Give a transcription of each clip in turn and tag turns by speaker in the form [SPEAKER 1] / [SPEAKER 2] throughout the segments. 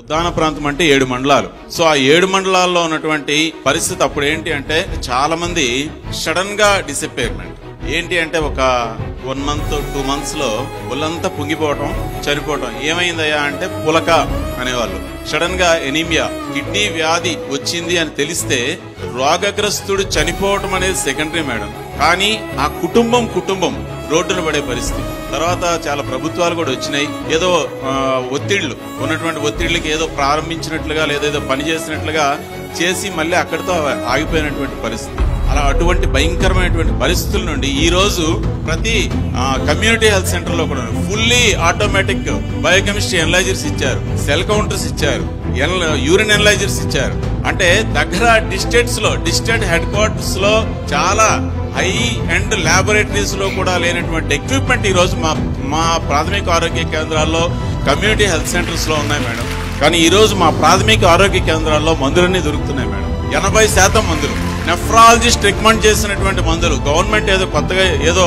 [SPEAKER 1] ఉద్దాన ప్రాంతం అంటే 7 మండలాలు. సో ఆ 7 మండలాల్లో ఉన్నటువంటి పరిస్థితి అప్పుడు ఏంటి అంటే చాలా మంది సడన్ గా డిసప్పేర్మెంట్. ఏంటి అంటే ఒక 1 month 2 months లో ఒళ్ళంతా పొంగిపోవటం, చనిపోవటం. ఏమైందయ్యా అంటే పులక అనేవాళ్ళు. సడన్ గా ఎనీమియా, కిడ్నీ వ్యాధి వచ్చింది అని తెలిస్తే రోగగ్రస్తుడు చనిపోవటం అనేది సెకండరీ మేడం. కానీ ఆ కుటుంబం రోడ్డున పడే పరిస్థితి. తర్వాత చాలా ప్రభుత్వాలు కూడా వచ్చినాయి. ఏదో ఒత్తిళ్లు ఉన్నటువంటి ఒత్తిళ్లకి ఏదో ప్రారంభించినట్లుగా లేదేదో పని చేసినట్లుగా చేసి మళ్ళీ అక్కడితో ఆగిపోయినటువంటి పరిస్థితి. అలా అటువంటి భయంకరమైనటువంటి పరిస్థితుల నుండి ఈ రోజు ప్రతి కమ్యూనిటీ హెల్త్ సెంటర్ లో కూడా ఫుల్లీ ఆటోమేటిక్ బయోకెమిస్ట్రీ ఎనలైజర్స్ ఇచ్చారు, సెల్ కౌంటర్స్ ఇచ్చారు, యూరిన్ ఎనలైజర్స్ ఇచ్చారు. అంటే దగ్గర డిస్ట్రిక్ట్ హెడ్ క్వార్టర్స్ లో చాలా హై అండ్ ల్యాబొరేటరీస్ లో కూడా లేనటువంటి ఎక్విప్మెంట్ ఈ రోజు మా ప్రాథమిక ఆరోగ్య కేంద్రాల్లో కమ్యూనిటీ హెల్త్ సెంటర్స్ లో ఉన్నాయి మేడం. కానీ ఈ రోజు మా ప్రాథమిక ఆరోగ్య కేంద్రాల్లో మందులన్నీ దొరుకుతున్నాయి మేడం. 80% మందులు నెఫ్రాలజిస్ట్ రికమెండ్ చేసినటువంటి మందులు, గవర్నమెంట్ ఏదో కొత్తగా ఏదో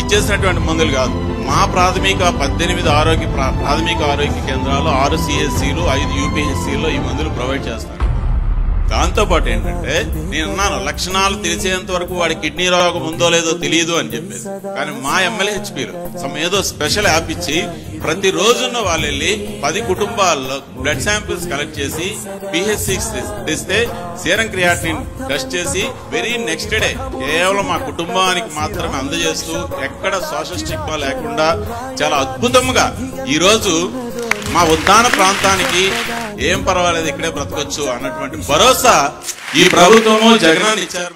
[SPEAKER 1] ఇచ్చేసినటువంటి మందులు కాదు. మా ప్రాథమిక 18 ప్రాథమిక ఆరోగ్య కేంద్రాల్లో 6 CSCలు 5 UPHCలో ఈ మందులు ప్రొవైడ్ చేస్తారు. దాంతో పాటు ఏంటంటే నేను అన్నాను, లక్షణాలు తెలిసేంత వరకు వాడి కిడ్నీ రోగం ఉందో లేదో తెలియదు అని చెప్పేసి. కానీ మా MLHPలో ఏదో స్పెషల్ యాప్ ఇచ్చి ప్రతి రోజున్న వాళ్ళు వెళ్ళి 10 కుటుంబాల్లో బ్లడ్ శాంపిల్స్ కలెక్ట్ చేసి PHCకి తెస్తే సీరం క్రియాటినిన్ టెస్ట్ చేసి వెరీ నెక్స్ట్ డే కేవలం మా కుటుంబానికి మాత్రమే అందజేస్తూ ఎక్కడ సోషల్ స్టిగ్మా లేకుండా చాలా అద్భుతంగా ఈ రోజు మా ఉద్దాన ప్రాంతానికి ఏం పర్వాలేదు ఇక్కడే బ్రతకొచ్చు అన్నటువంటి భరోసా ఈ ప్రభుత్వము జగనాన్ని ఇచ్చారు.